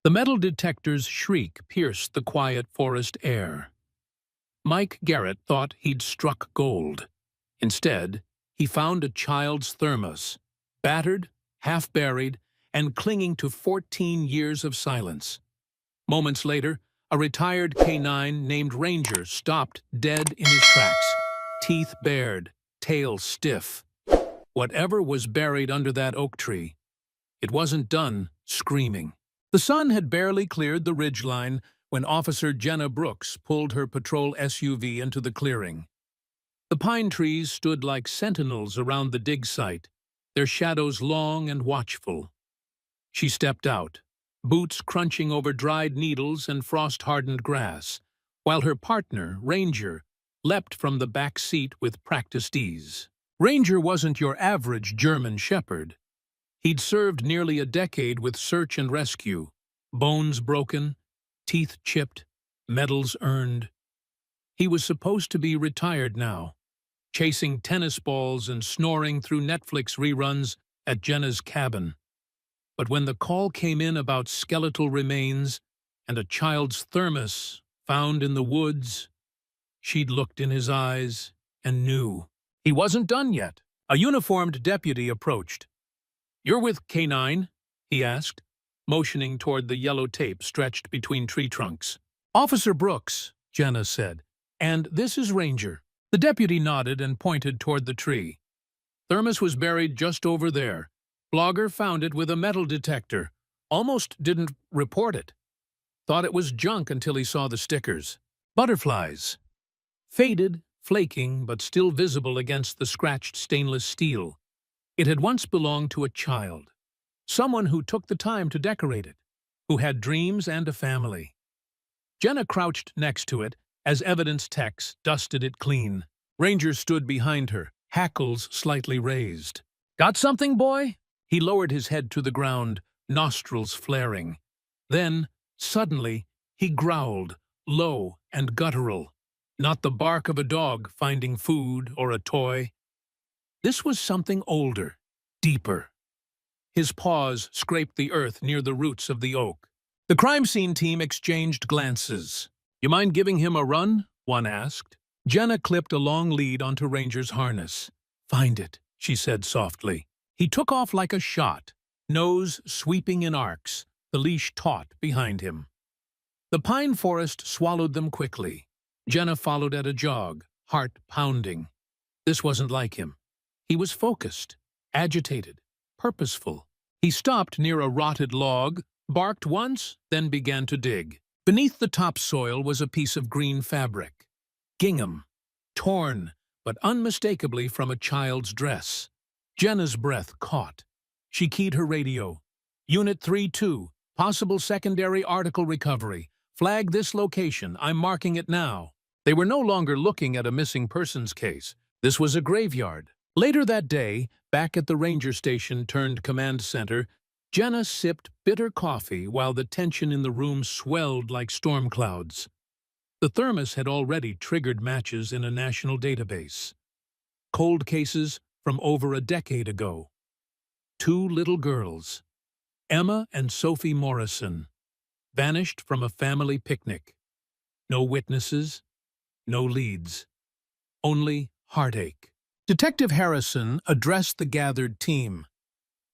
The metal detector's shriek pierced the quiet forest air. Mike Garrett thought he'd struck gold. Instead, he found a child's thermos, battered, half-buried, and clinging to 14 years of silence. Moments later, a retired K-9 named Ranger stopped dead in his tracks, teeth bared, tail stiff. Whatever was buried under that oak tree, it wasn't done screaming. The sun had barely cleared the ridgeline when Officer Jenna Brooks pulled her patrol SUV into the clearing. The pine trees stood like sentinels around the dig site, their shadows long and watchful. She stepped out, boots crunching over dried needles and frost-hardened grass, while her partner, Ranger, leapt from the back seat with practiced ease. Ranger wasn't your average German shepherd. He'd served nearly a decade with search and rescue, bones broken, teeth chipped, medals earned. He was supposed to be retired now, chasing tennis balls and snoring through Netflix reruns at Jenna's cabin. But when the call came in about skeletal remains and a child's thermos found in the woods, she'd looked in his eyes and knew. He wasn't done yet. A uniformed deputy approached. "You're with K-9?" he asked, motioning toward the yellow tape stretched between tree trunks. "Officer Brooks," Jenna said, "and this is Ranger." The deputy nodded and pointed toward the tree. "Thermos was buried just over there. Blogger found it with a metal detector. Almost didn't report it. Thought it was junk until he saw the stickers. Butterflies. Faded, flaking, but still visible against the scratched stainless steel. It had once belonged to a child. Someone who took the time to decorate it, who had dreams and a family." Jenna crouched next to it as evidence techs dusted it clean. Ranger stood behind her, hackles slightly raised. "Got something, boy?" He lowered his head to the ground, nostrils flaring. Then, suddenly, he growled, low and guttural. Not the bark of a dog finding food or a toy. This was something older, deeper. His paws scraped the earth near the roots of the oak. The crime scene team exchanged glances. "You mind giving him a run?" one asked. Jenna clipped a long lead onto Ranger's harness. "Find it," she said softly. He took off like a shot, nose sweeping in arcs, the leash taut behind him. The pine forest swallowed them quickly. Jenna followed at a jog, heart pounding. This wasn't like him. He was focused, agitated, purposeful. He stopped near a rotted log, barked once, then began to dig. Beneath the topsoil was a piece of green fabric. Gingham, torn, but unmistakably from a child's dress. Jenna's breath caught. She keyed her radio. "Unit 3-2, possible secondary article recovery. Flag this location, I'm marking it now." They were no longer looking at a missing persons case. This was a graveyard. Later that day, back at the ranger station turned command center, Jenna sipped bitter coffee while the tension in the room swelled like storm clouds. The thermos had already triggered matches in a national database. Cold cases from over a decade ago. 2 little girls, Emma and Sophie Morrison, vanished from a family picnic. No witnesses, no leads, only heartache. Detective Harrison addressed the gathered team.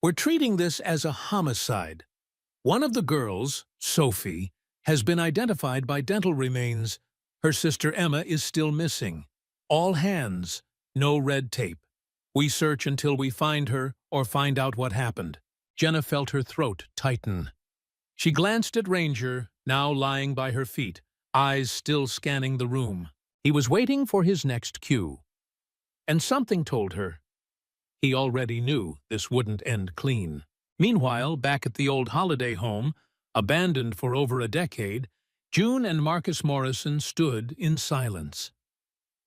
"We're treating this as a homicide. One of the girls, Sophie, has been identified by dental remains. Her sister Emma is still missing. All hands, no red tape. We search until we find her or find out what happened." Jenna felt her throat tighten. She glanced at Ranger, now lying by her feet, eyes still scanning the room. He was waiting for his next cue. And something told her. He already knew this wouldn't end clean. Meanwhile, back at the old holiday home, abandoned for over a decade, June and Marcus Morrison stood in silence.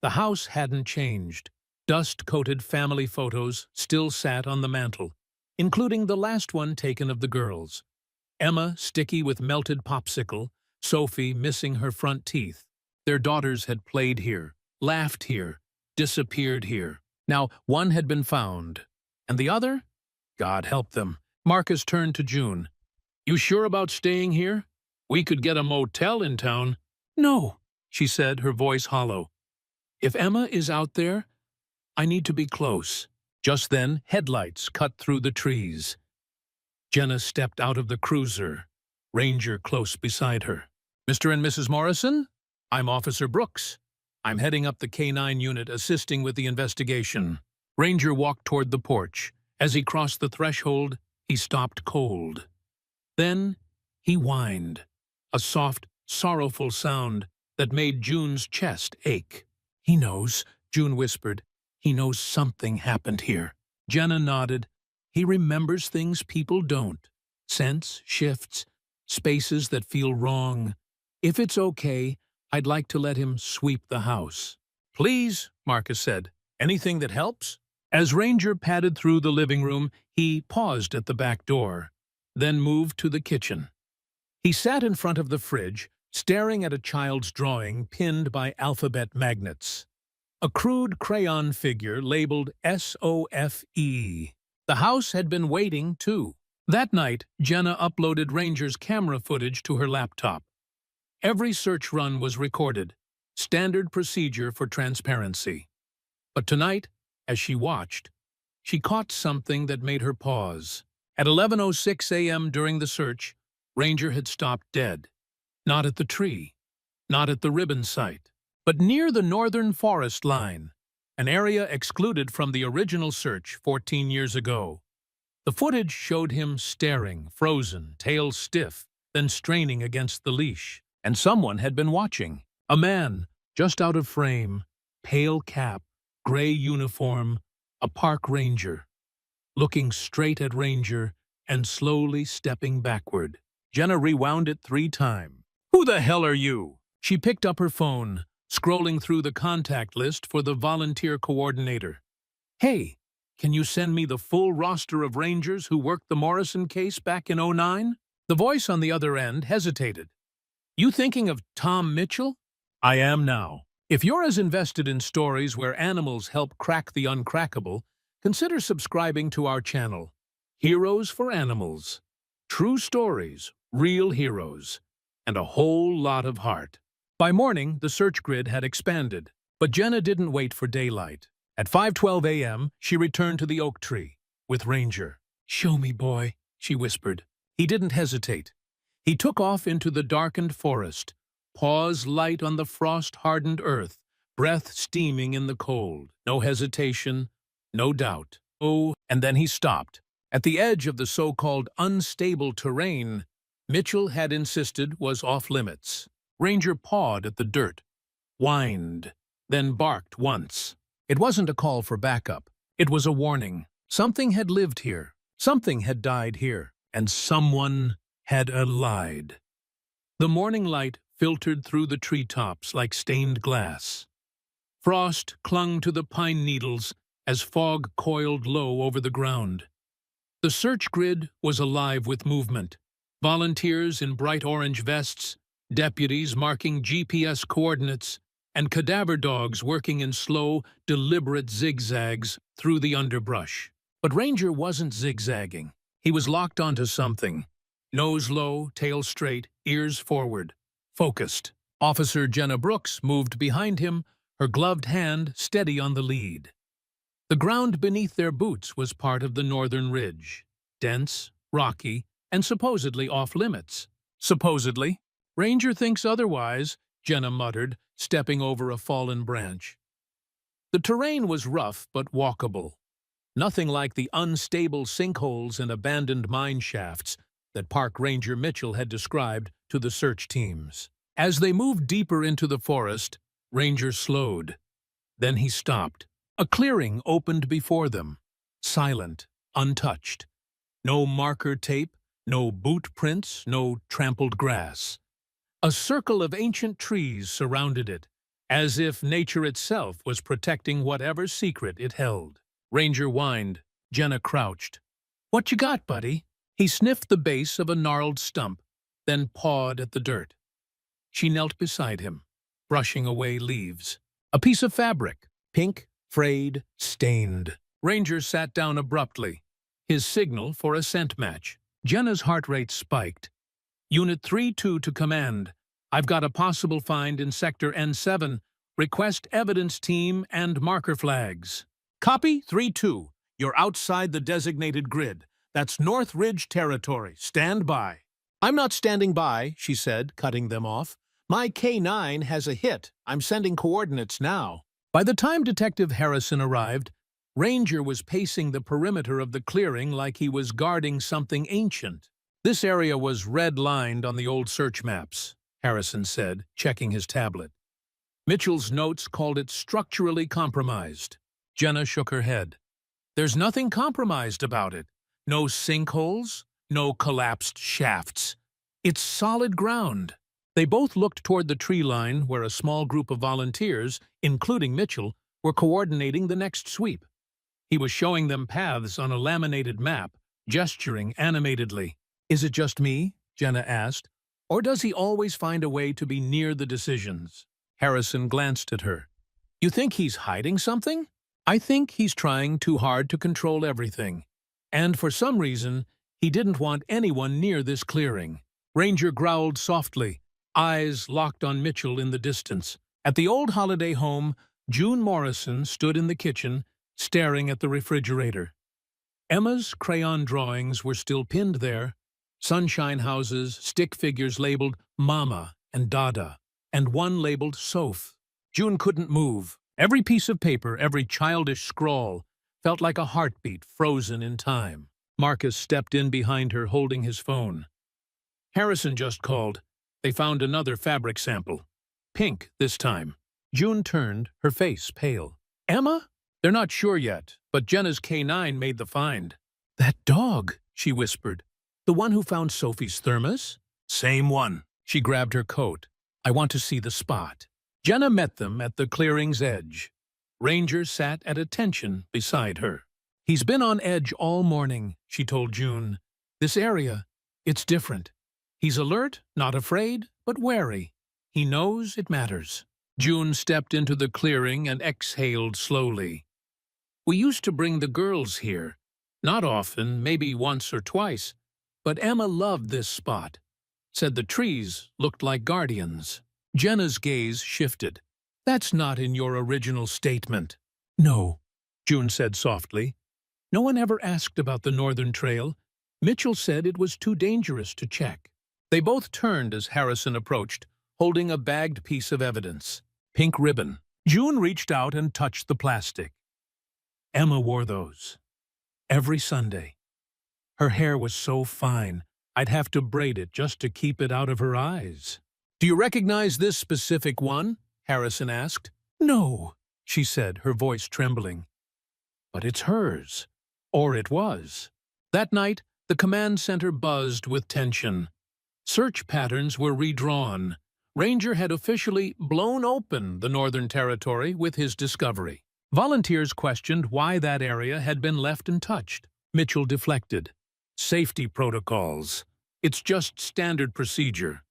The house hadn't changed. Dust-coated family photos still sat on the mantel, including the last one taken of the girls. Emma sticky with melted popsicle, Sophie missing her front teeth. Their daughters had played here, laughed here, disappeared here. Now one had been found, and the other? God help them. Marcus turned to June. You sure about staying here? We could get a motel in town. No, she said, her voice hollow. If Emma is out there, I need to be close. Just then, headlights cut through the trees. Jenna stepped out of the cruiser, Ranger close beside her. Mr. and Mrs. Morrison, I'm Officer Brooks. I'm heading up the K-9 unit assisting with the investigation. Ranger walked toward the porch. As he crossed the threshold, he stopped cold. Then he whined, a soft, sorrowful sound that made June's chest ache. He knows, June whispered. He knows something happened here. Jenna nodded. He remembers things people don't. Sense shifts, spaces that feel wrong. If it's okay, I'd like to let him sweep the house. Please, Marcus said. Anything that helps? As Ranger padded through the living room, he paused at the back door, then moved to the kitchen. He sat in front of the fridge, staring at a child's drawing pinned by alphabet magnets. A crude crayon figure labeled SOFE. The house had been waiting, too. That night, Jenna uploaded Ranger's camera footage to her laptop. Every search run was recorded, standard procedure for transparency. But tonight, as she watched, she caught something that made her pause. At 11:06 a.m. during the search, Ranger had stopped dead. Not at the tree, not at the ribbon site, but near the northern forest line, an area excluded from the original search 14 years ago. The footage showed him staring, frozen, tail stiff, then straining against the leash. And someone had been watching. A man, just out of frame, pale cap, gray uniform, a park ranger, looking straight at Ranger and slowly stepping backward. Jenna rewound it 3 times. Who the hell are you? She picked up her phone, scrolling through the contact list for the volunteer coordinator. Hey, can you send me the full roster of Rangers who worked the Morrison case back in '09? The voice on the other end hesitated. You thinking of Tom Mitchell? I am now. If you're as invested in stories where animals help crack the uncrackable, consider subscribing to our channel. Heroes for Animals. True stories, real heroes, and a whole lot of heart. By morning, the search grid had expanded, but Jenna didn't wait for daylight. At 5:12 a.m., she returned to the oak tree with Ranger. Show me, boy, she whispered. He didn't hesitate. He took off into the darkened forest, paws light on the frost-hardened earth, breath steaming in the cold. No hesitation, no doubt. Oh, and then he stopped. At the edge of the so-called unstable terrain Mitchell had insisted was off-limits. Ranger pawed at the dirt, whined, then barked once. It wasn't a call for backup. It was a warning. Something had lived here. Something had died here. And someone had lied. The morning light filtered through the treetops like stained glass. Frost clung to the pine needles as fog coiled low over the ground. The search grid was alive with movement. Volunteers in bright orange vests, deputies marking GPS coordinates, and cadaver dogs working in slow, deliberate zigzags through the underbrush. But Ranger wasn't zigzagging. He was locked onto something. Nose low, tail straight, ears forward. Focused. Officer Jenna Brooks moved behind him, her gloved hand steady on the lead. The ground beneath their boots was part of the northern ridge. Dense, rocky, and supposedly off-limits. Supposedly? Ranger thinks otherwise, Jenna muttered, stepping over a fallen branch. The terrain was rough but walkable. Nothing like the unstable sinkholes and abandoned mine shafts that Park Ranger Mitchell had described to the search teams. As they moved deeper into the forest, Ranger slowed. Then he stopped. A clearing opened before them, silent, untouched. No marker tape, no boot prints, no trampled grass. A circle of ancient trees surrounded it, as if nature itself was protecting whatever secret it held. Ranger whined. Jenna crouched. What you got, buddy? He sniffed the base of a gnarled stump, then pawed at the dirt. She knelt beside him, brushing away leaves. A piece of fabric, pink, frayed, stained. Ranger sat down abruptly, his signal for a scent match. Jenna's heart rate spiked. Unit 3-2 to command. I've got a possible find in Sector N7. Request evidence team and marker flags. Copy 3-2. You're outside the designated grid. That's North Ridge territory. Stand by. I'm not standing by, she said, cutting them off. My K9 has a hit. I'm sending coordinates now. By the time Detective Harrison arrived, Ranger was pacing the perimeter of the clearing like he was guarding something ancient. This area was red-lined on the old search maps, Harrison said, checking his tablet. Mitchell's notes called it structurally compromised. Jenna shook her head. There's nothing compromised about it. No sinkholes, no collapsed shafts. It's solid ground. They both looked toward the tree line where a small group of volunteers, including Mitchell, were coordinating the next sweep. He was showing them paths on a laminated map, gesturing animatedly. Is it just me? Jenna asked. Or does he always find a way to be near the decisions? Harrison glanced at her. You think he's hiding something? I think he's trying too hard to control everything. And for some reason, he didn't want anyone near this clearing. Ranger growled softly, eyes locked on Mitchell in the distance. At the old holiday home, June Morrison stood in the kitchen, staring at the refrigerator. Emma's crayon drawings were still pinned there, sunshine houses, stick figures labeled Mama and Dada, and one labeled Soph. June couldn't move. Every piece of paper, every childish scrawl, felt like a heartbeat frozen in time. Marcus stepped in behind her, holding his phone. Harrison just called. They found another fabric sample. Pink this time. June turned, her face pale. Emma? They're not sure yet, but Jenna's K9 made the find. That dog, she whispered. The one who found Sophie's thermos? Same one. She grabbed her coat. I want to see the spot. Jenna met them at the clearing's edge. Ranger sat at attention beside her. He's been on edge all morning, she told June. This area, it's different. He's alert, not afraid, but wary. He knows it matters. June stepped into the clearing and exhaled slowly. We used to bring the girls here. Not often, maybe once or twice. But Emma loved this spot. Said the trees looked like guardians. Jenna's gaze shifted. That's not in your original statement. No, June said softly. No one ever asked about the Northern Trail. Mitchell said it was too dangerous to check. They both turned as Harrison approached, holding a bagged piece of evidence. Pink ribbon. June reached out and touched the plastic. Emma wore those. Every Sunday. Her hair was so fine, I'd have to braid it just to keep it out of her eyes. Do you recognize this specific one? Harrison asked. No, she said, her voice trembling. But it's hers. Or it was. That night, the command center buzzed with tension. Search patterns were redrawn. Ranger had officially blown open the Northern Territory with his discovery. Volunteers questioned why that area had been left untouched. Mitchell deflected. Safety protocols. It's just standard procedure.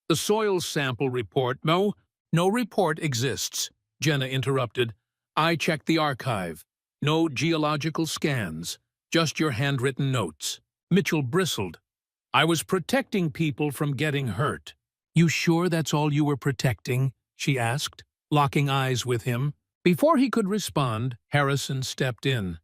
The soil sample report. No report exists, Jenna interrupted. I checked the archive. No geological scans, just your handwritten notes. Mitchell bristled. I was protecting people from getting hurt. You sure that's all you were protecting? She asked, locking eyes with him. Before he could respond, Harrison stepped in.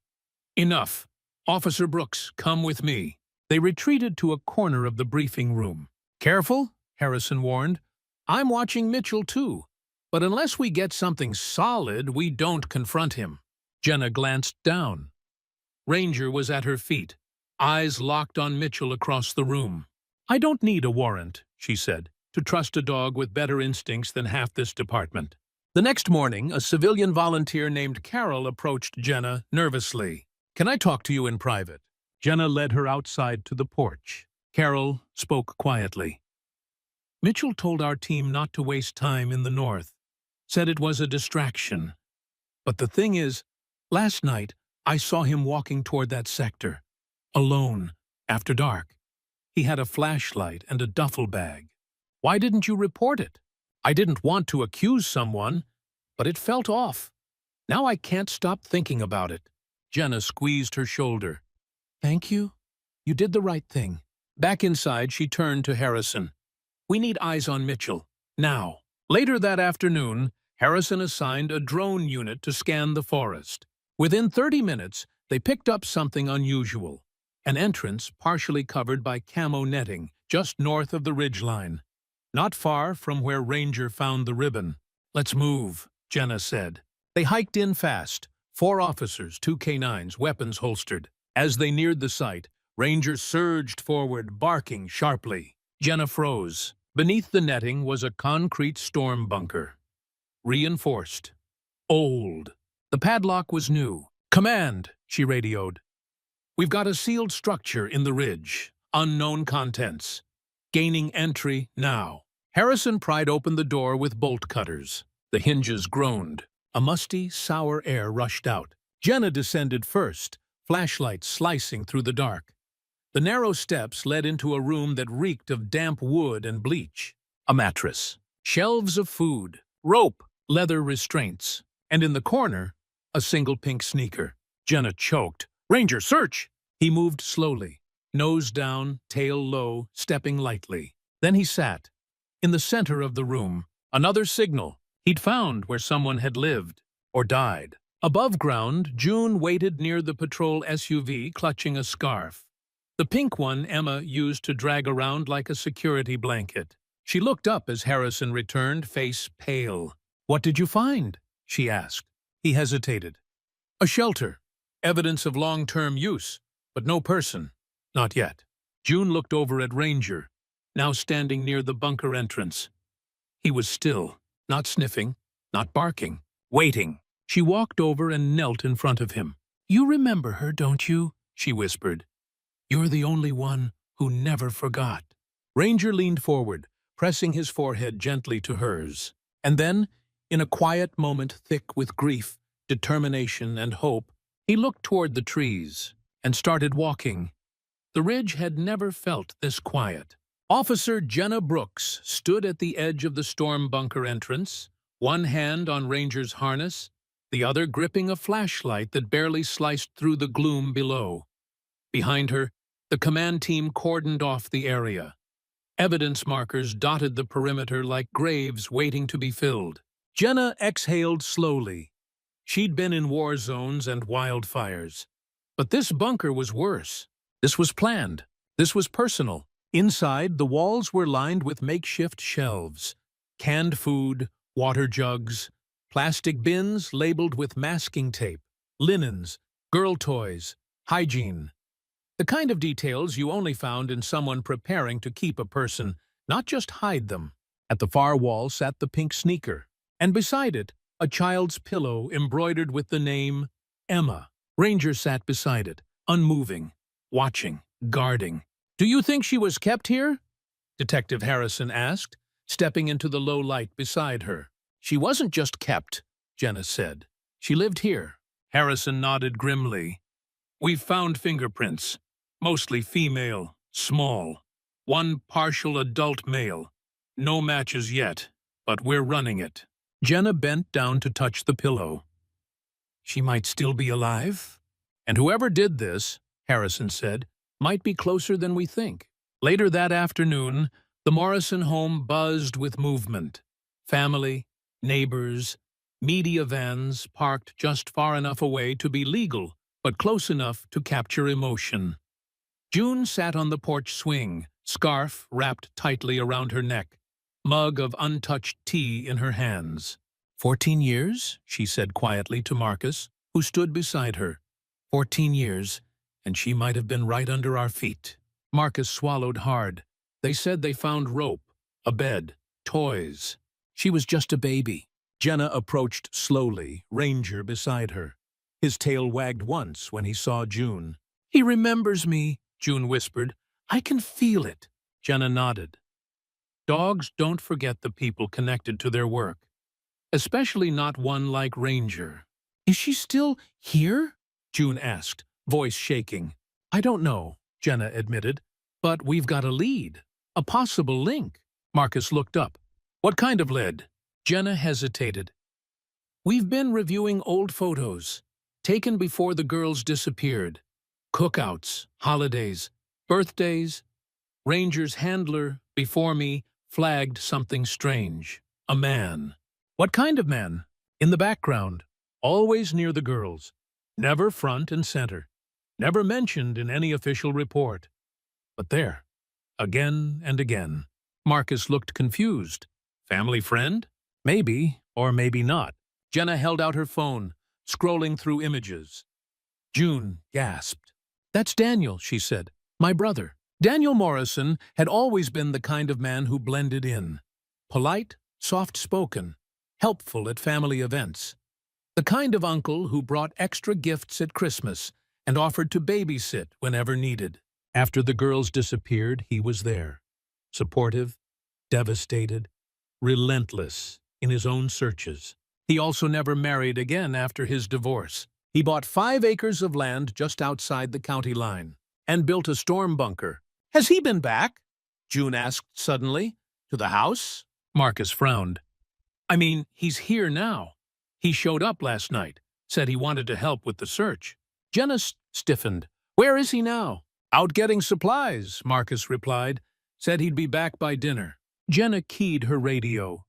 Enough. Officer Brooks, come with me. They retreated to a corner of the briefing room. Careful, Harrison warned. I'm watching Mitchell too. But unless we get something solid, we don't confront him. Jenna glanced down. Ranger was at her feet, eyes locked on Mitchell across the room. I don't need a warrant, she said, to trust a dog with better instincts than half this department. The next morning, a civilian volunteer named Carol approached Jenna nervously. Can I talk to you in private? Jenna led her outside to the porch. Carol spoke quietly. Mitchell told our team not to waste time in the north. Said it was a distraction. But the thing is, last night I saw him walking toward that sector. Alone, after dark. He had a flashlight and a duffel bag. Why didn't you report it? I didn't want to accuse someone, but it felt off. Now I can't stop thinking about it. Jenna squeezed her shoulder. Thank you. You did the right thing. Back inside, she turned to Harrison. "We need eyes on Mitchell. Now." Later that afternoon, Harrison assigned a drone unit to scan the forest. Within 30 minutes, they picked up something unusual. An entrance partially covered by camo netting, just north of the ridgeline. Not far from where Ranger found the ribbon. "Let's move," Jenna said. They hiked in fast. 4 officers, 2 K9s, weapons holstered. As they neared the site, Ranger surged forward, barking sharply. Jenna froze. Beneath the netting was a concrete storm bunker. Reinforced. Old. The padlock was new. "Command," she radioed. "We've got a sealed structure in the ridge. Unknown contents. Gaining entry now." Harrison pried open the door with bolt cutters. The hinges groaned. A musty, sour air rushed out. Jenna descended first, flashlight slicing through the dark. The narrow steps led into a room that reeked of damp wood and bleach. A mattress. Shelves of food. Rope. Leather restraints. And in the corner, a single pink sneaker. Jenna choked. "Ranger, search!" He moved slowly, nose down, tail low, stepping lightly. Then he sat. In the center of the room, another signal. He'd found where someone had lived, or died. Above ground, June waited near the patrol SUV, clutching a scarf. The pink one Emma used to drag around like a security blanket. She looked up as Harrison returned, face pale. "What did you find?" she asked. He hesitated. "A shelter. Evidence of long-term use, but no person. Not yet." June looked over at Ranger, now standing near the bunker entrance. He was still, not sniffing, not barking, waiting. She walked over and knelt in front of him. "You remember her, don't you?" she whispered. "You're the only one who never forgot." Ranger leaned forward, pressing his forehead gently to hers. And then, in a quiet moment thick with grief, determination, and hope, he looked toward the trees and started walking. The ridge had never felt this quiet. Officer Jenna Brooks stood at the edge of the storm bunker entrance, one hand on Ranger's harness, the other gripping a flashlight that barely sliced through the gloom below. Behind her, the command team cordoned off the area. Evidence markers dotted the perimeter like graves waiting to be filled. Jenna exhaled slowly. She'd been in war zones and wildfires. But this bunker was worse. This was planned. This was personal. Inside, the walls were lined with makeshift shelves. Canned food, water jugs, plastic bins labeled with masking tape, linens, girl toys, hygiene. The kind of details you only found in someone preparing to keep a person, not just hide them. At the far wall sat the pink sneaker, and beside it, a child's pillow embroidered with the name Emma. Ranger sat beside it, unmoving, watching, guarding. "Do you think she was kept here?" Detective Harrison asked, stepping into the low light beside her. "She wasn't just kept," Jenna said. "She lived here." Harrison nodded grimly. "We've found fingerprints, mostly female, small. One partial adult male. No matches yet, but we're running it." Jenna bent down to touch the pillow. "She might still be alive? And whoever did this," Harrison said, "might be closer than we think." Later that afternoon, the Morrison home buzzed with movement. Family, neighbors, media vans parked just far enough away to be legal, but close enough to capture emotion. June sat on the porch swing, scarf wrapped tightly around her neck, mug of untouched tea in her hands. 14 years, she said quietly to Marcus, who stood beside her. 14 years, and she might have been right under our feet. Marcus swallowed hard. They said they found rope, a bed, toys. She was just a baby. Jenna approached slowly, Ranger beside her. His tail wagged once when he saw June. "He remembers me," June whispered. "I can feel it." Jenna nodded. Dogs don't forget the people connected to their work, especially not one like Ranger. "Is she still here?" June asked, voice shaking. "I don't know," Jenna admitted, "but we've got a lead, a possible link." Marcus looked up. "What kind of lead?" Jenna hesitated. "We've been reviewing old photos, taken before the girls disappeared. Cookouts, holidays, birthdays. Ranger's handler, before me, flagged something strange. A man. What kind of man? In the background. Always near the girls. Never front and center. Never mentioned in any official report. But there. Again and again. Marcus looked confused. Family friend? Maybe, or maybe not. Jenna held out her phone, scrolling through images. June gasped. "That's Daniel," she said. "My brother." Daniel Morrison had always been the kind of man who blended in. Polite, soft-spoken, helpful at family events. The kind of uncle who brought extra gifts at Christmas and offered to babysit whenever needed. After the girls disappeared, he was there. Supportive, devastated, relentless in his own searches. He also never married again after his divorce. He bought 5 acres of land just outside the county line and built a storm bunker. "Has he been back?" June asked suddenly. "To the house?" Marcus frowned. "I mean, he's here now. He showed up last night, said he wanted to help with the search." Jenna stiffened. "Where is he now?" "Out getting supplies," Marcus replied. "Said he'd be back by dinner." Jenna keyed her radio.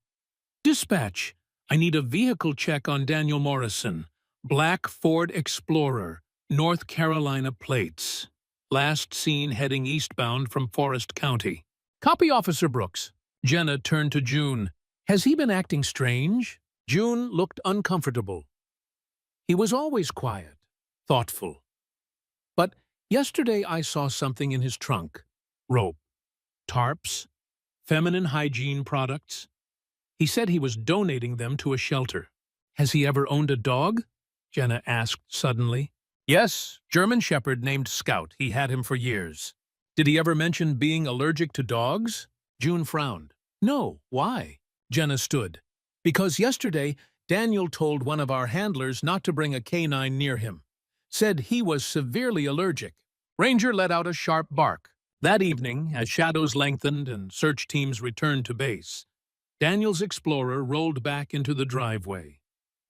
"Dispatch, I need a vehicle check on Daniel Morrison. Black Ford Explorer, North Carolina plates. Last seen heading eastbound from Forest County." "Copy, Officer Brooks." Jenna turned to June. "Has he been acting strange?" June looked uncomfortable. "He was always quiet, thoughtful. But yesterday I saw something in his trunk. Rope, tarps, feminine hygiene products. He said he was donating them to a shelter." "Has he ever owned a dog?" Jenna asked suddenly. "Yes, German Shepherd named Scout. He had him for years." "Did he ever mention being allergic to dogs?" June frowned. "No, why?" Jenna stood. "Because yesterday Daniel told one of our handlers not to bring a canine near him. Said he was severely allergic." Ranger let out a sharp bark. That evening, as shadows lengthened and search teams returned to base, Daniel's Explorer rolled back into the driveway.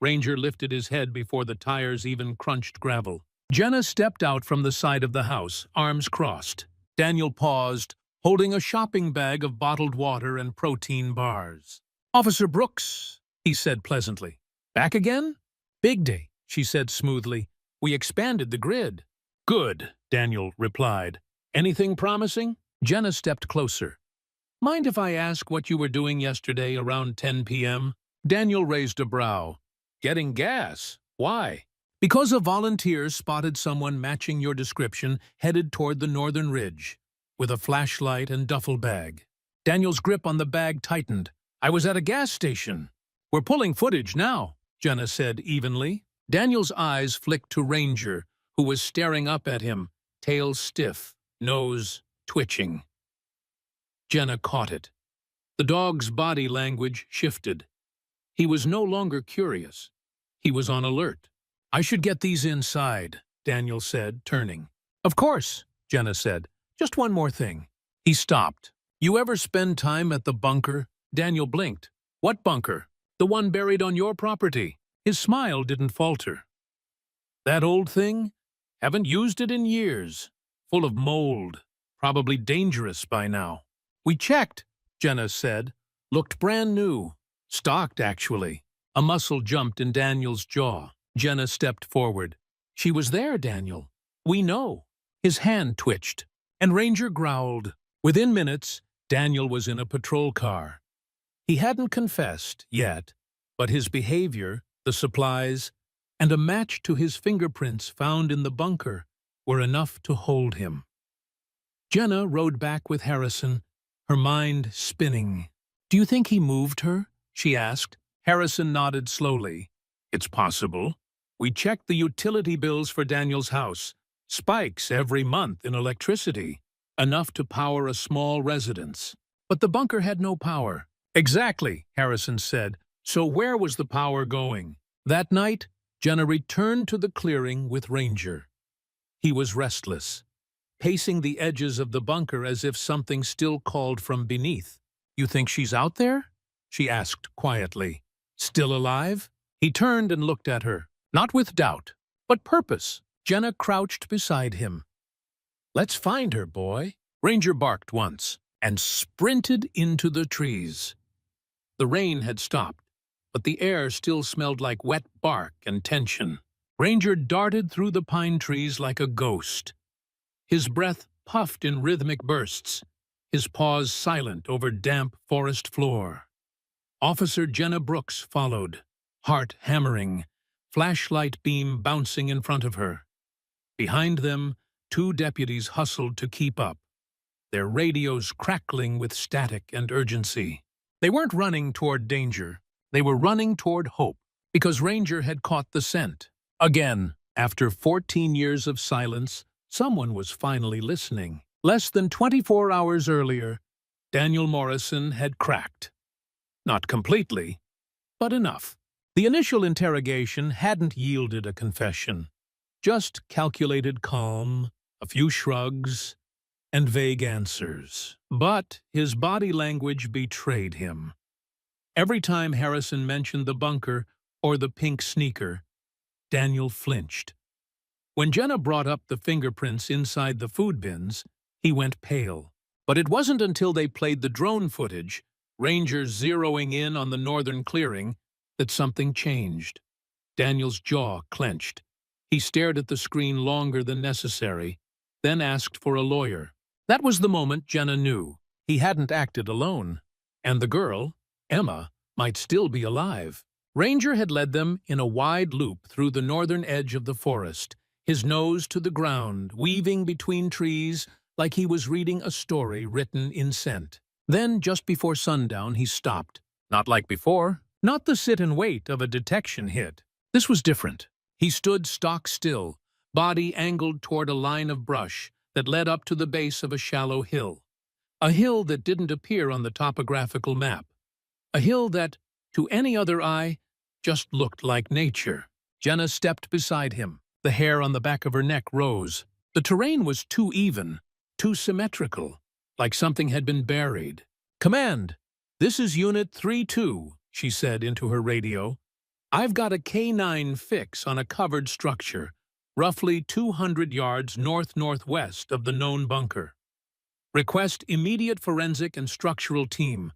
Ranger lifted his head before the tires even crunched gravel. Jenna stepped out from the side of the house, arms crossed. Daniel paused, holding a shopping bag of bottled water and protein bars. "Officer Brooks," he said pleasantly. "Back again?" "Big day," she said smoothly. "We expanded the grid." "Good," Daniel replied. "Anything promising?" Jenna stepped closer. "Mind if I ask what you were doing yesterday around 10 p.m.? Daniel raised a brow. "Getting gas. Why?" "Because a volunteer spotted someone matching your description headed toward the northern ridge, with a flashlight and duffel bag." Daniel's grip on the bag tightened. "I was at a gas station." "We're pulling footage now," Jenna said evenly. Daniel's eyes flicked to Ranger, who was staring up at him, tail stiff, nose twitching. Jenna caught it. The dog's body language shifted. He was no longer curious. He was on alert. "I should get these inside," Daniel said, turning. "Of course," Jenna said. "Just one more thing." He stopped. "You ever spend time at the bunker?" Daniel blinked. "What bunker?" "The one buried on your property." His smile didn't falter. "That old thing? Haven't used it in years. Full of mold. Probably dangerous by now." "We checked," Jenna said. "Looked brand new. Stocked, actually." A muscle jumped in Daniel's jaw. Jenna stepped forward. "She was there, Daniel. We know." His hand twitched, and Ranger growled. Within minutes, Daniel was in a patrol car. He hadn't confessed yet, but his behavior, the supplies, and a match to his fingerprints found in the bunker were enough to hold him. Jenna rode back with Harrison, her mind spinning. "Do you think he moved her?" she asked. Harrison nodded slowly. "It's possible. We checked the utility bills for Daniel's house. Spikes every month in electricity. Enough to power a small residence. But the bunker had no power." "Exactly," Harrison said. "So where was the power going?" That night, Jenna returned to the clearing with Ranger. He was restless, pacing the edges of the bunker as if something still called from beneath. "You think she's out there?" she asked quietly. "Still alive?" He turned and looked at her, not with doubt, but purpose. Jenna crouched beside him. "Let's find her, boy." Ranger barked once and sprinted into the trees. The rain had stopped, but the air still smelled like wet bark and tension. Ranger darted through the pine trees like a ghost. His breath puffed in rhythmic bursts, his paws silent over damp forest floor. Officer Jenna Brooks followed, heart hammering, flashlight beam bouncing in front of her. Behind them, 2 deputies hustled to keep up, their radios crackling with static and urgency. They weren't running toward danger. They were running toward hope, because Ranger had caught the scent. Again, after 14 years of silence, someone was finally listening. Less than 24 hours earlier, Daniel Morrison had cracked. Not completely, but enough. The initial interrogation hadn't yielded a confession, just calculated calm, a few shrugs, and vague answers. But his body language betrayed him. Every time Harrison mentioned the bunker or the pink sneaker, Daniel flinched. When Jenna brought up the fingerprints inside the food bins, he went pale. But it wasn't until they played the drone footage, Rangers zeroing in on the northern clearing, that something changed. Daniel's jaw clenched. He stared at the screen longer than necessary, then asked for a lawyer. That was the moment Jenna knew. He hadn't acted alone. And the girl, Emma, might still be alive. Ranger had led them in a wide loop through the northern edge of the forest, his nose to the ground, weaving between trees like he was reading a story written in scent. Then, just before sundown, he stopped. Not like before. Not the sit and wait of a detection hit. This was different. He stood stock still, body angled toward a line of brush that led up to the base of a shallow hill. A hill that didn't appear on the topographical map. A hill that, to any other eye, just looked like nature. Jenna stepped beside him. The hair on the back of her neck rose. The terrain was too even, too symmetrical, like something had been buried. "Command, this is Unit 3-2, she said into her radio. "I've got a K-9 fix on a covered structure, roughly 200 yards north-northwest of the known bunker. Request immediate forensic and structural team.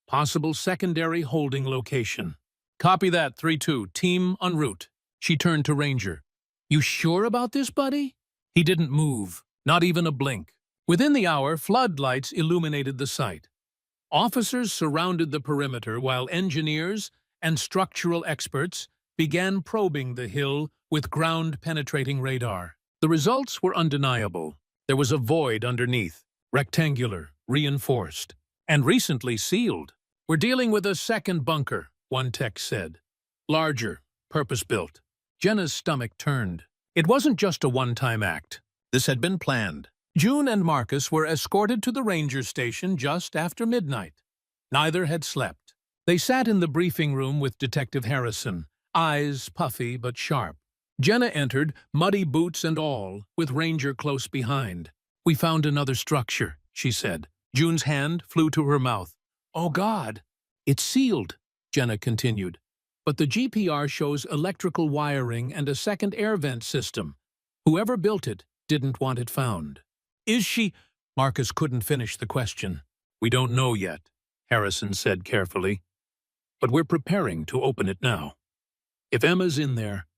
Possible secondary holding location." "Copy that, 3-2. Team en route." She turned to Ranger. "You sure about this, buddy?" He didn't move, not even a blink. Within the hour, floodlights illuminated the site. Officers surrounded the perimeter while engineers and structural experts began probing the hill with ground-penetrating radar. The results were undeniable. There was a void underneath, rectangular, reinforced, and recently sealed. "We're dealing with a second bunker," one tech said. "Larger, purpose-built." Jenna's stomach turned. It wasn't just a one-time act. This had been planned. June and Marcus were escorted to the ranger station just after midnight. Neither had slept. They sat in the briefing room with Detective Harrison, eyes puffy but sharp. Jenna entered, muddy boots and all, with Ranger close behind. "We found another structure," she said. June's hand flew to her mouth. "Oh, God!" "It's sealed," Jenna continued. "But the GPR shows electrical wiring and a second air vent system. Whoever built it didn't want it found." "Is she—" Marcus couldn't finish the question. "We don't know yet," Harrison said carefully. "But we're preparing to open it now. If Emma's in there,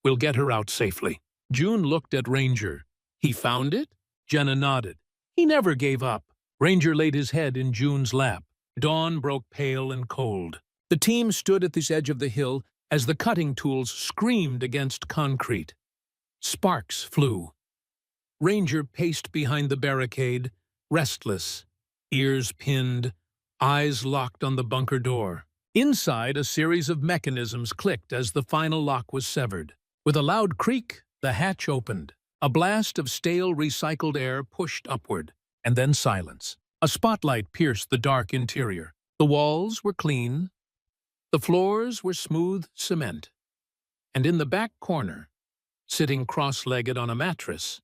we'll get her out safely." June looked at Ranger. "He found it?" Jenna nodded. "He never gave up." Ranger laid his head in June's lap. Dawn broke pale and cold. The team stood at this edge of the hill as the cutting tools screamed against concrete. Sparks flew. Ranger paced behind the barricade, restless, ears pinned, eyes locked on the bunker door. Inside, a series of mechanisms clicked as the final lock was severed. With a loud creak, the hatch opened. A blast of stale, recycled air pushed upward, and then silence. A spotlight pierced the dark interior. The walls were clean. The floors were smooth cement. And in the back corner, sitting cross-legged on a mattress,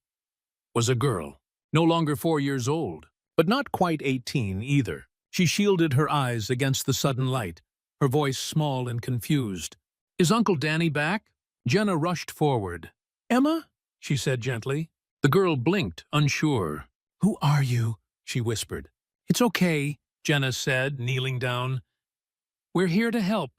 was a girl, no longer 4 years old, but not quite 18 either. She shielded her eyes against the sudden light, her voice small and confused. "Is Uncle Danny back?" Jenna rushed forward. "Emma?" she said gently. The girl blinked, unsure. "Who are you?" she whispered. It's okay, Jenna said, kneeling down. We're here to help.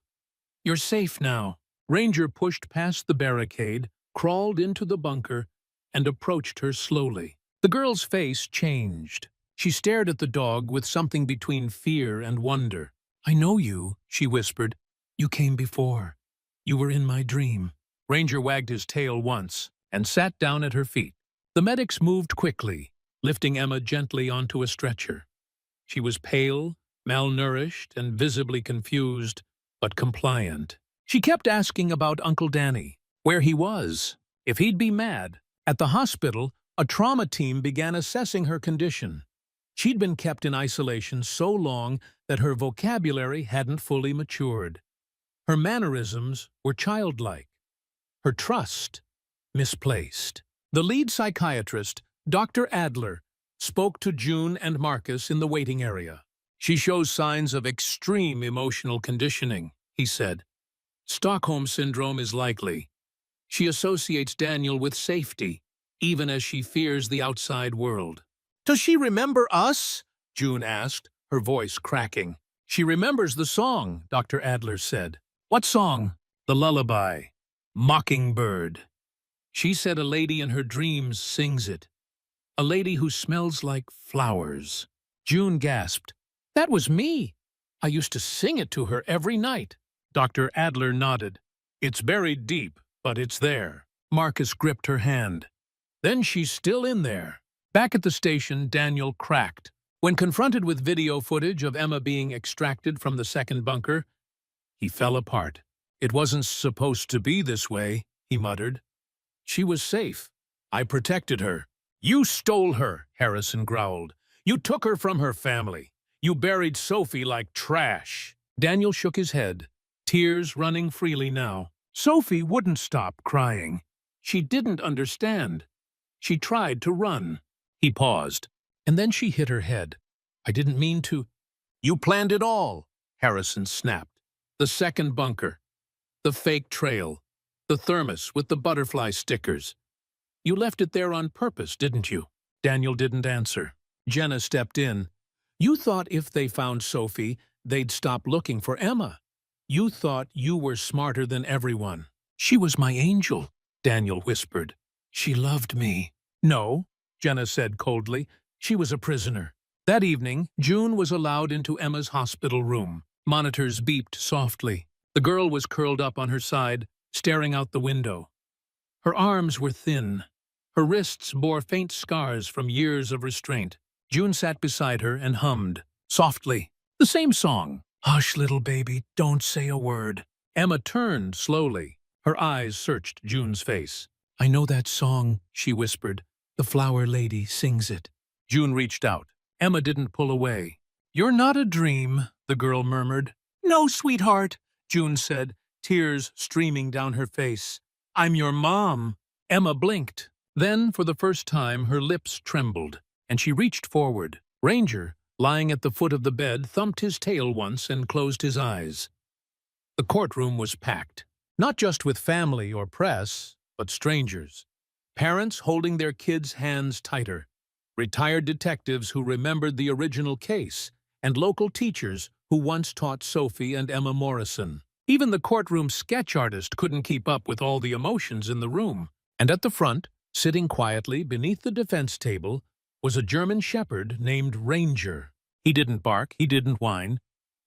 You're safe now. Ranger pushed past the barricade, crawled into the bunker, and approached her slowly. The girl's face changed. She stared at the dog with something between fear and wonder. I know you, she whispered. You came before. You were in my dream. Ranger wagged his tail once and sat down at her feet. The medics moved quickly, lifting Emma gently onto a stretcher. She was pale, malnourished, and visibly confused, but compliant. She kept asking about Uncle Danny, where he was, if he'd be mad. At the hospital, a trauma team began assessing her condition. She'd been kept in isolation so long that her vocabulary hadn't fully matured. Her mannerisms were childlike. Her trust misplaced. The lead psychiatrist, Dr. Adler, spoke to June and Marcus in the waiting area. She shows signs of extreme emotional conditioning, he said. Stockholm Syndrome is likely. She associates Daniel with safety, even as she fears the outside world. Does she remember us? June asked, her voice cracking. She remembers the song, Dr. Adler said. What song? The lullaby. Mockingbird. She said a lady in her dreams sings it. A lady who smells like flowers. June gasped. That was me. I used to sing it to her every night. Dr. Adler nodded. It's buried deep, but it's there. Marcus gripped her hand. Then she's still in there. Back at the station, Daniel cracked. When confronted with video footage of Emma being extracted from the second bunker, he fell apart. It wasn't supposed to be this way, he muttered. She was safe. I protected her. You stole her, Harrison growled. You took her from her family. You buried Sophie like trash. Daniel shook his head, tears running freely now. Sophie wouldn't stop crying. She didn't understand. She tried to run. He paused, and then she hit her head. I didn't mean to. You planned it all, Harrison snapped. The second bunker, the fake trail, the thermos with the butterfly stickers. You left it there on purpose, didn't you? Daniel didn't answer. Jenna stepped in. You thought if they found Sophie, they'd stop looking for Emma. You thought you were smarter than everyone. She was my angel, Daniel whispered. She loved me. No, Jenna said coldly. She was a prisoner. That evening, June was allowed into Emma's hospital room. Monitors beeped softly. The girl was curled up on her side, staring out the window. Her arms were thin. Her wrists bore faint scars from years of restraint. June sat beside her and hummed, softly, the same song. Hush, little baby, don't say a word. Emma turned slowly. Her eyes searched June's face. I know that song, she whispered. The flower lady sings it. June reached out. Emma didn't pull away. You're not a dream, the girl murmured. No, sweetheart, June said, tears streaming down her face. I'm your mom. Emma blinked. Then, for the first time, her lips trembled, and she reached forward. Ranger, lying at the foot of the bed, thumped his tail once and closed his eyes. The courtroom was packed, not just with family or press, but strangers. Parents holding their kids' hands tighter, retired detectives who remembered the original case, and local teachers who once taught Sophie and Emma Morrison. Even the courtroom sketch artist couldn't keep up with all the emotions in the room. And at the front, sitting quietly beneath the defense table, was a German shepherd named Ranger. He didn't bark, he didn't whine,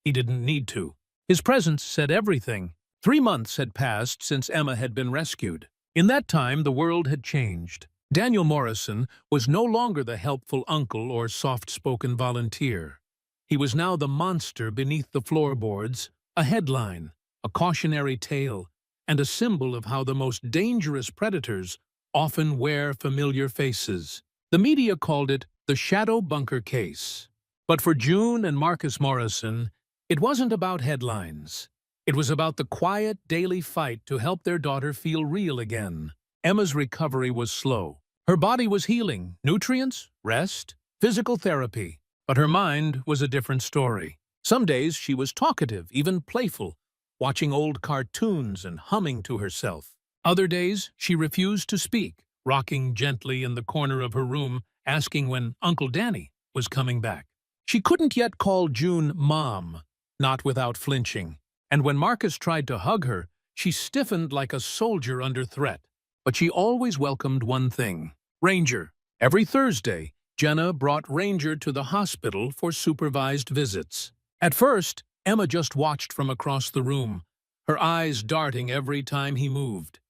he didn't need to. His presence said everything. 3 months had passed since Emma had been rescued. In that time, the world had changed. Daniel Morrison was no longer the helpful uncle or soft-spoken volunteer. He was now the monster beneath the floorboards, a headline, a cautionary tale, and a symbol of how the most dangerous predators often wear familiar faces. The media called it the Shadow Bunker Case. But for June and Marcus Morrison, it wasn't about headlines. It was about the quiet daily fight to help their daughter feel real again. Emma's recovery was slow. Her body was healing, nutrients, rest, physical therapy. But her mind was a different story. Some days she was talkative, even playful, watching old cartoons and humming to herself. Other days she refused to speak, rocking gently in the corner of her room, asking when Uncle Danny was coming back. She couldn't yet call June Mom, not without flinching, and when Marcus tried to hug her, she stiffened like a soldier under threat. But she always welcomed one thing: Ranger. Every Thursday, Jenna brought Ranger to the hospital for supervised visits. At first, Emma just watched from across the room, her eyes darting every time he moved.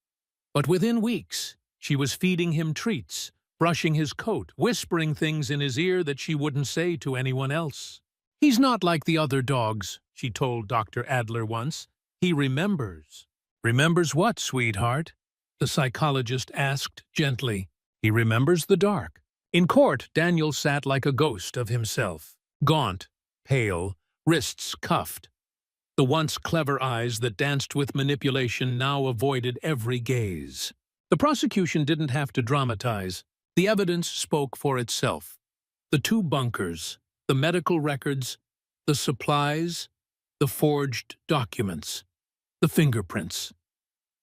But within weeks, she was feeding him treats, brushing his coat, whispering things in his ear that she wouldn't say to anyone else. "He's not like the other dogs," she told Dr. Adler once. "He remembers." "Remembers what, sweetheart?" the psychologist asked gently. "He remembers the dark." In court, Daniel sat like a ghost of himself, gaunt, pale, wrists cuffed. The once clever eyes that danced with manipulation now avoided every gaze. The prosecution didn't have to dramatize. The evidence spoke for itself. The 2 bunkers, the medical records, the supplies, the forged documents, the fingerprints,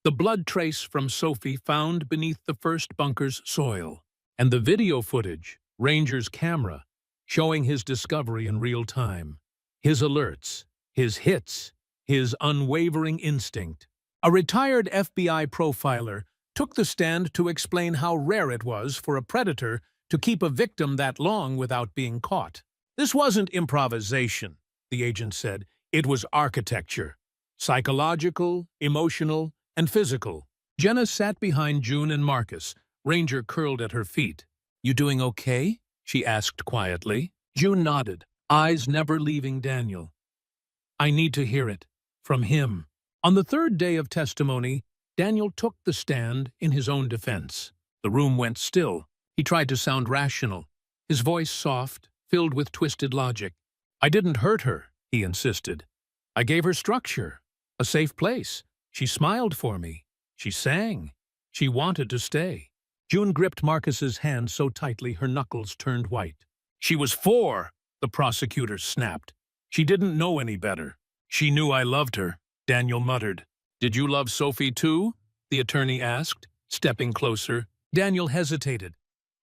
the blood trace from Sophie found beneath the first bunker's soil, and the video footage, Ranger's camera, showing his discovery in real time, his alerts, his hits, his unwavering instinct. A retired FBI profiler took the stand to explain how rare it was for a predator to keep a victim that long without being caught. "This wasn't improvisation," the agent said. "It was architecture. Psychological, emotional, and physical." Jenna sat behind June and Marcus, Ranger curled at her feet. "You doing okay?" she asked quietly. June nodded, eyes never leaving Daniel. "I need to hear it. From him." On the 3rd day of testimony, Daniel took the stand in his own defense. The room went still. He tried to sound rational, his voice soft, filled with twisted logic. "I didn't hurt her," he insisted. "I gave her structure, a safe place. She smiled for me. She sang. She wanted to stay." June gripped Marcus's hand so tightly her knuckles turned white. "She was 4, the prosecutor snapped. "She didn't know any better." "She knew I loved her," Daniel muttered. "Did you love Sophie too?" the attorney asked, stepping closer. Daniel hesitated.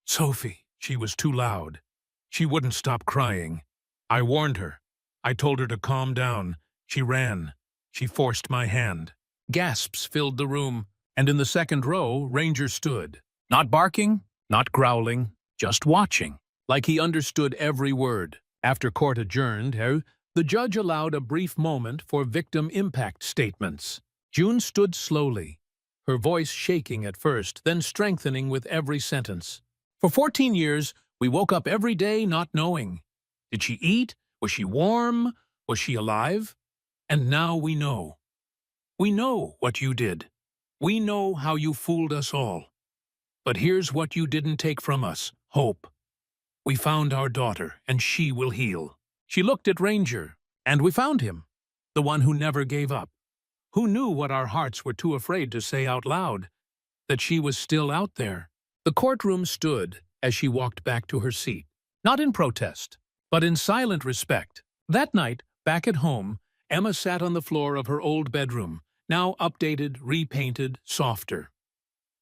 "Sophie, she was too loud. She wouldn't stop crying. I warned her. I told her to calm down. She ran. She forced my hand." Gasps filled the room, and in the 2nd row, Ranger stood. Not barking, not growling, just watching, like he understood every word. After court adjourned, the judge allowed a brief moment for victim impact statements. June stood slowly, her voice shaking at first, then strengthening with every sentence. "For 14 years, we woke up every day not knowing. Did she eat? Was she warm? Was she alive? And now we know. We know what you did. We know how you fooled us all. But here's what you didn't take from us: hope. We found our daughter, and she will heal." She looked at Ranger, and we found him, the one who never gave up, who knew what our hearts were too afraid to say out loud, that she was still out there. The courtroom stood as she walked back to her seat, not in protest, but in silent respect. That night, back at home, Emma sat on the floor of her old bedroom, now updated, repainted, softer.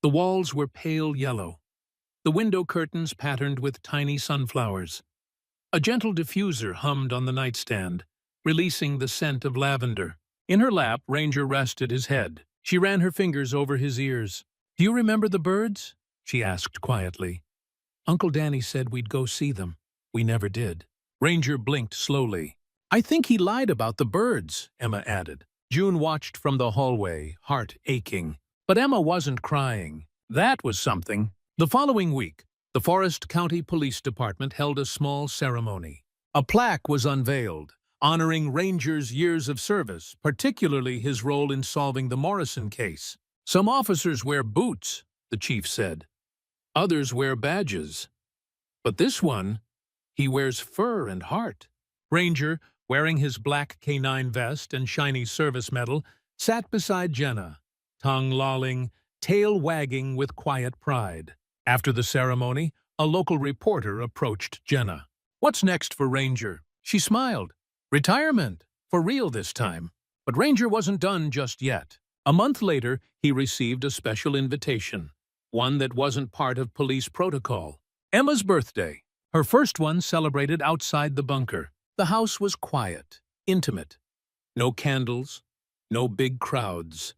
The walls were pale yellow, the window curtains patterned with tiny sunflowers. A gentle diffuser hummed on the nightstand, releasing the scent of lavender. In her lap, Ranger rested his head. She ran her fingers over his ears. "Do you remember the birds?" she asked quietly. "Uncle Danny said we'd go see them. We never did." Ranger blinked slowly. "I think he lied about the birds," Emma added. June watched from the hallway, heart aching. But Emma wasn't crying. That was something. The following week, the Forest County Police Department held a small ceremony. A plaque was unveiled, honoring Ranger's years of service, particularly his role in solving the Morrison case. "Some officers wear boots," the chief said. "Others wear badges. But this one, he wears fur and heart." Ranger, wearing his black K9 vest and shiny service medal, sat beside Jenna, tongue lolling, tail wagging with quiet pride. After the ceremony, a local reporter approached Jenna. "What's next for Ranger?" She smiled. "Retirement, for real this time." But Ranger wasn't done just yet. A month later, he received a special invitation, one that wasn't part of police protocol. Emma's birthday. Her first one celebrated outside the bunker. The house was quiet, intimate. No candles, no big crowds.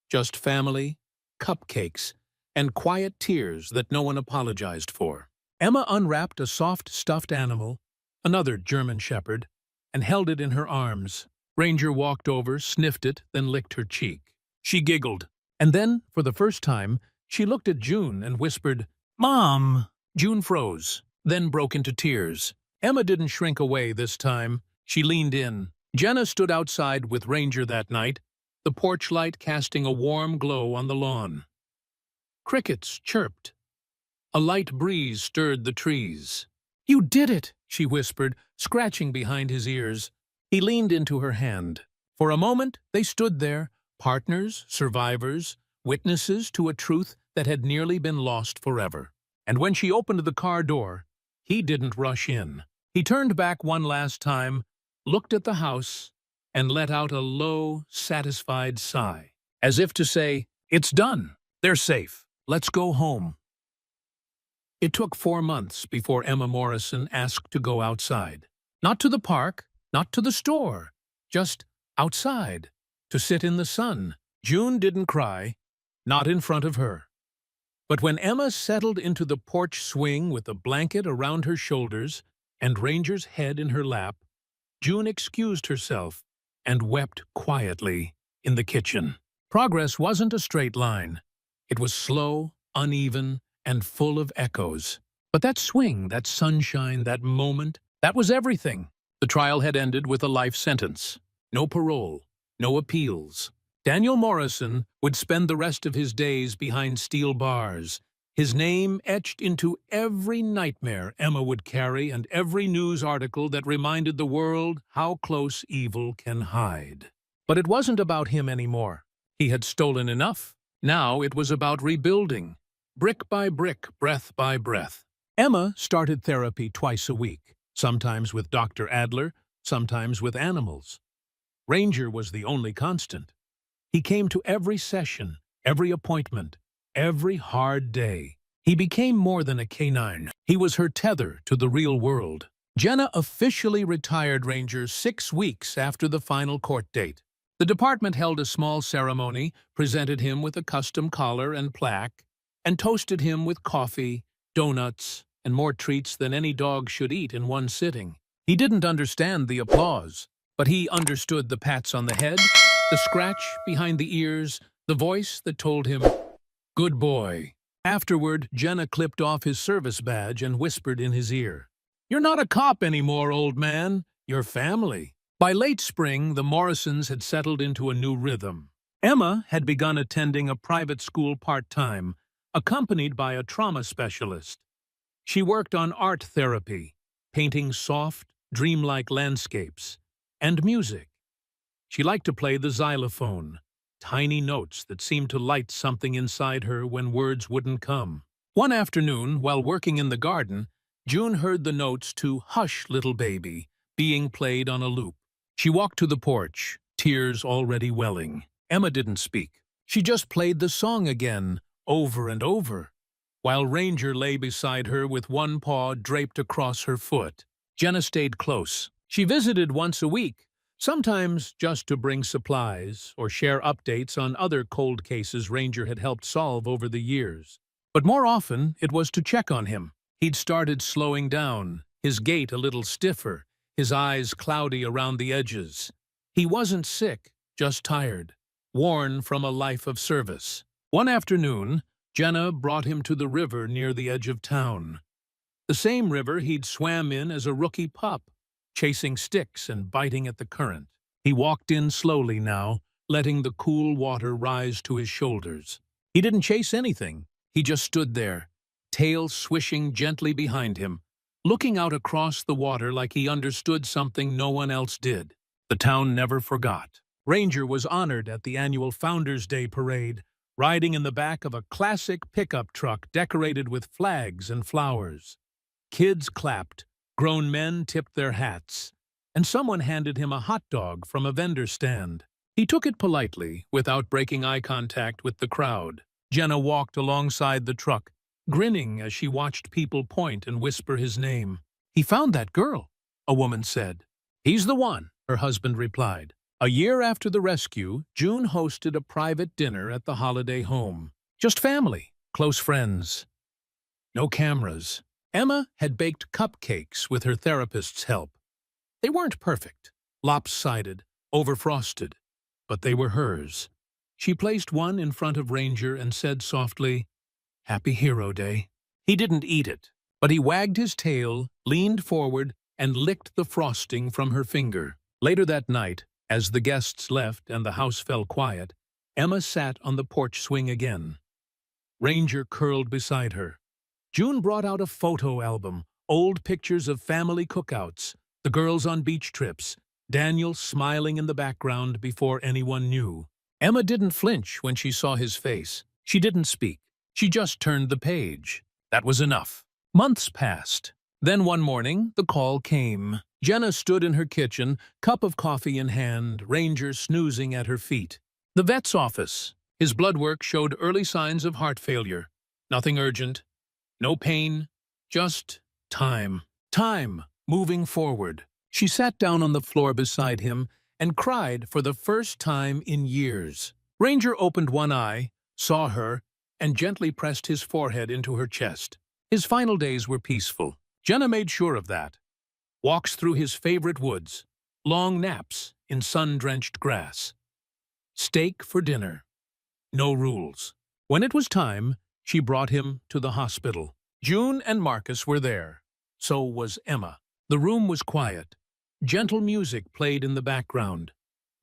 Just family, cupcakes, and quiet tears that no one apologized for. Emma unwrapped a soft stuffed animal, another German shepherd, and held it in her arms. Ranger walked over, sniffed it, then licked her cheek. She giggled. And then, for the first time, she looked at June and whispered, "Mom!" June froze, then broke into tears. Emma didn't shrink away this time. She leaned in. Jenna stood outside with Ranger that night, the porch light casting a warm glow on the lawn. Crickets chirped. A light breeze stirred the trees. "You did it," she whispered, scratching behind his ears. He leaned into her hand. For a moment, they stood there, partners, survivors, witnesses to a truth that had nearly been lost forever. And when she opened the car door, he didn't rush in. He turned back one last time, looked at the house, and let out a low, satisfied sigh, as if to say, "It's done. They're safe. Let's go home." It took 4 months before Emma Morrison asked to go outside. Not to the park, not to the store, just outside, to sit in the sun. June didn't cry, not in front of her. But when Emma settled into the porch swing with a blanket around her shoulders and Ranger's head in her lap, June excused herself and wept quietly in the kitchen. Progress wasn't a straight line. It was slow, uneven, and full of echoes. But that swing, that sunshine, that moment, that was everything. The trial had ended with a life sentence. No parole, no appeals. Daniel Morrison would spend the rest of his days behind steel bars, his name etched into every nightmare Emma would carry and every news article that reminded the world how close evil can hide. But it wasn't about him anymore. He had stolen enough. Now it was about rebuilding, brick by brick, breath by breath. Emma started therapy twice a week, sometimes with Dr. Adler, sometimes with animals. Ranger was the only constant. He came to every session, every appointment, every hard day. He became more than a canine. He was her tether to the real world. Jenna officially retired Ranger 6 weeks after the final court date. The department held a small ceremony, presented him with a custom collar and plaque, and toasted him with coffee, donuts, and more treats than any dog should eat in one sitting. He didn't understand the applause, but he understood the pats on the head, the scratch behind the ears, the voice that told him, "Good boy." Afterward, Jenna clipped off his service badge and whispered in his ear, "You're not a cop anymore, old man. You're family." By late spring, the Morrisons had settled into a new rhythm. Emma had begun attending a private school part-time, accompanied by a trauma specialist. She worked on art therapy, painting soft, dreamlike landscapes, and music. She liked to play the xylophone, tiny notes that seemed to light something inside her when words wouldn't come. One afternoon, while working in the garden, June heard the notes to "Hush, Little Baby" being played on a loop. She walked to the porch, tears already welling. Emma didn't speak. She just played the song again, over and over, while Ranger lay beside her with one paw draped across her foot. Jenna stayed close. She visited once a week, sometimes just to bring supplies or share updates on other cold cases Ranger had helped solve over the years. But more often, it was to check on him. He'd started slowing down, his gait a little stiffer, his eyes cloudy around the edges. He wasn't sick, just tired, worn from a life of service. One afternoon, Jenna brought him to the river near the edge of town. The same river he'd swam in as a rookie pup, chasing sticks and biting at the current. He walked in slowly now, letting the cool water rise to his shoulders. He didn't chase anything. He just stood there, tail swishing gently behind him, looking out across the water like he understood something no one else did. The town never forgot. Ranger was honored at the annual Founders Day parade, riding in the back of a classic pickup truck decorated with flags and flowers. Kids clapped, grown men tipped their hats, and someone handed him a hot dog from a vendor stand. He took it politely, without breaking eye contact with the crowd. Jenna walked alongside the truck, grinning as she watched people point and whisper his name. "He found that girl," a woman said. "He's the one," her husband replied. A year after the rescue, June hosted a private dinner at the holiday home. Just family, close friends. No cameras. Emma had baked cupcakes with her therapist's help. They weren't perfect, lopsided, overfrosted, but they were hers. She placed one in front of Ranger and said softly, "Happy Hero Day." He didn't eat it, but he wagged his tail, leaned forward, and licked the frosting from her finger. Later that night, as the guests left and the house fell quiet, Emma sat on the porch swing again. Ranger curled beside her. June brought out a photo album, old pictures of family cookouts, the girls on beach trips, Daniel smiling in the background before anyone knew. Emma didn't flinch when she saw his face. She didn't speak. She just turned the page. That was enough. Months passed. Then one morning, the call came. Jenna stood in her kitchen, cup of coffee in hand, Ranger snoozing at her feet. The vet's office. His blood work showed early signs of heart failure. Nothing urgent. No pain. Just time. Time, moving forward. She sat down on the floor beside him and cried for the first time in years. Ranger opened one eye, saw her, and gently pressed his forehead into her chest. His final days were peaceful. Jenna made sure of that. Walks through his favorite woods, long naps in sun-drenched grass. Steak for dinner. No rules. When it was time, she brought him to the hospital. June and Marcus were there. So was Emma. The room was quiet. Gentle music played in the background.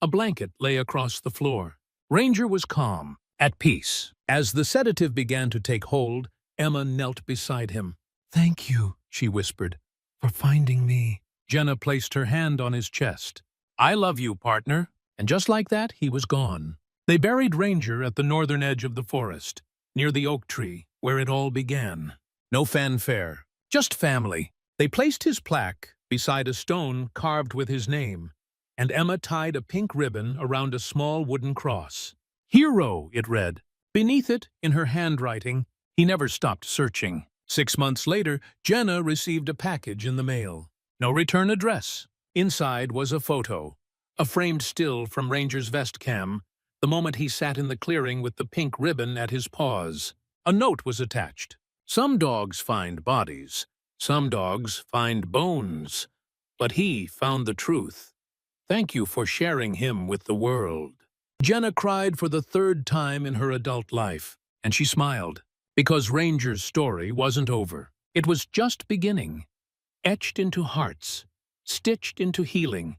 A blanket lay across the floor. Ranger was calm, at peace. As the sedative began to take hold, Emma knelt beside him. "Thank you," she whispered, "for finding me." Jenna placed her hand on his chest. "I love you, partner." And just like that, he was gone. They buried Ranger at the northern edge of the forest, near the oak tree, where it all began. No fanfare, just family. They placed his plaque beside a stone carved with his name, and Emma tied a pink ribbon around a small wooden cross. "Hero," it read. Beneath it, in her handwriting, he never stopped searching. 6 months later, Jenna received a package in the mail. No return address. Inside was a photo, a framed still from Ranger's vest cam, the moment he sat in the clearing with the pink ribbon at his paws. A note was attached. "Some dogs find bodies. Some dogs find bones. But he found the truth. Thank you for sharing him with the world." Jenna cried for the third time in her adult life, and she smiled, because Ranger's story wasn't over. It was just beginning, etched into hearts, stitched into healing,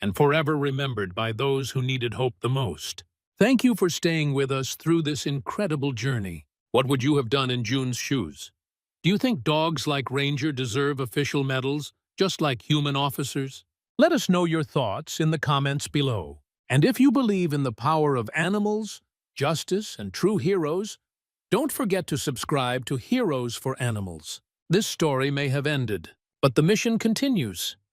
and forever remembered by those who needed hope the most. Thank you for staying with us through this incredible journey. What would you have done in June's shoes? Do you think dogs like Ranger deserve official medals, just like human officers? Let us know your thoughts in the comments below. And if you believe in the power of animals, justice, and true heroes, don't forget to subscribe to Heroes for Animals. This story may have ended, but the mission continues.